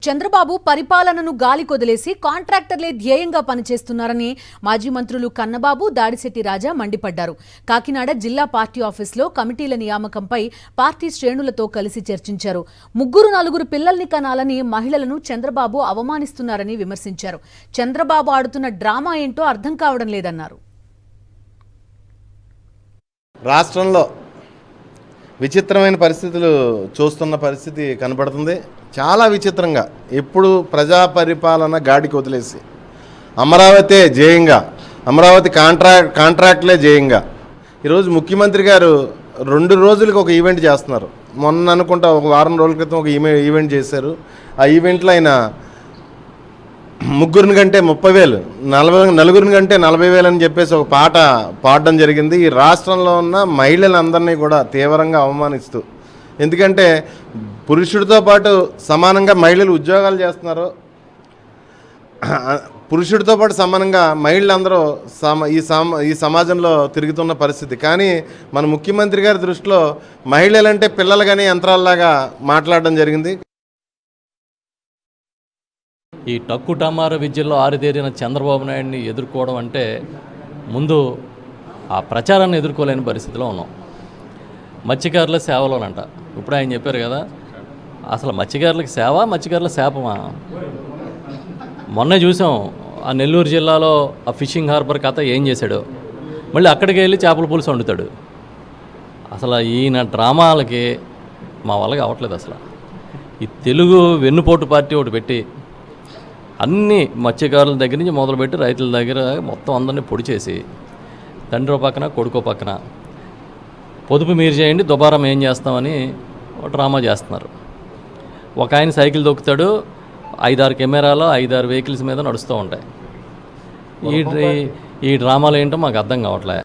చంద్రబాబు పరిపాలనను గాలి కొదిలేసి కాంట్రాక్టర్లే ధ్యేయంగా పనిచేస్తున్నారని మాజీ మంత్రులు కన్నబాబు దాడిశెట్టి రాజా మండిపడ్డారు. కాకినాడ జిల్లా పార్టీ ఆఫీసులో కమిటీల నియామకంపై పార్టీ శ్రేణులతో కలిసి చర్చించారు. 3-4 పిల్లల్ని కనాలని మహిళలను చంద్రబాబు అవమానిస్తున్నారని విమర్శించారు. చంద్రబాబు ఆడుతున్న డ్రామా ఏంటో అర్థం కావడం లేదన్నారు. రాష్ట్రంలో విచిత్రమైన పరిస్థితులు చూస్తున్న పరిస్థితి కనబడుతుంది. చాలా విచిత్రంగా ఎప్పుడు ప్రజా పరిపాలన గాడికి వదిలేసి అమరావతి జేయంగా, అమరావతి కాంట్రాక్ట్లే జేయంగా ఈరోజు ముఖ్యమంత్రి గారు 2 రోజులకు ఒక ఈవెంట్ చేస్తున్నారు. మొన్న అనుకుంటా ఒక వారం రోజుల క్రితం ఒక ఈవెంట్ చేశారు. ఆ ఈవెంట్లో ఆయన 3 కంటే 30,000, 4 కంటే 40,000 అని చెప్పేసి ఒక పాట పాడడం జరిగింది. ఈ రాష్ట్రంలో ఉన్న మహిళలందరినీ కూడా తీవ్రంగా అవమానిస్తూ, ఎందుకంటే పురుషుడితో పాటు సమానంగా మహిళలు ఉద్యోగాలు చేస్తున్నారు, పురుషుడితో పాటు సమానంగా మహిళలందరూ ఈ సమాజంలో తిరుగుతున్న పరిస్థితి. కానీ మన ముఖ్యమంత్రి గారి దృష్టిలో మహిళలంటే పిల్లలు కానీ యంత్రాల్లాగా మాట్లాడడం జరిగింది. ఈ టక్కుటమార విద్యలో ఆరితేరిన చంద్రబాబు నాయుడిని ఎదుర్కోవడం అంటే ముందు ఆ ప్రచారాన్ని ఎదుర్కోలేని పరిస్థితిలో ఉన్నాం. మత్స్యకారుల సేవలోనంట ఇప్పుడు ఆయన చెప్పారు కదా, అసలు మత్స్యకారులకు సేవ, మత్స్యకారుల శాపమా? మొన్నే చూసాం ఆ నెల్లూరు జిల్లాలో ఆ ఫిషింగ్ హార్బర్ కథ ఏం చేశాడు. మళ్ళీ అక్కడికి వెళ్ళి చేపల పులుసు వండుతాడు. అసలు ఈయన డ్రామాలకి మా వల్ల కావట్లేదు. అసలు ఈ తెలుగు వెన్నుపోటు పార్టీ ఒకటి పెట్టి అన్ని మత్స్యకారుల దగ్గర నుంచి మొదలుపెట్టి రైతుల దగ్గర మొత్తం అందరినీ పొడి చేసి తండ్రి పక్కన కొడుకో పక్కన పొదుపు మీరు చేయండి, దుబారా ఏం చేస్తామని డ్రామా చేస్తున్నారు. ఒక ఆయన సైకిల్ దొక్కుతాడు, 5-6 కెమెరాలు 5-6 వెహికల్స్ మీద నడుస్తూ ఉంటాయి. ఈ డ్రామాలు ఏంటో మాకు అర్థం కావట్లే.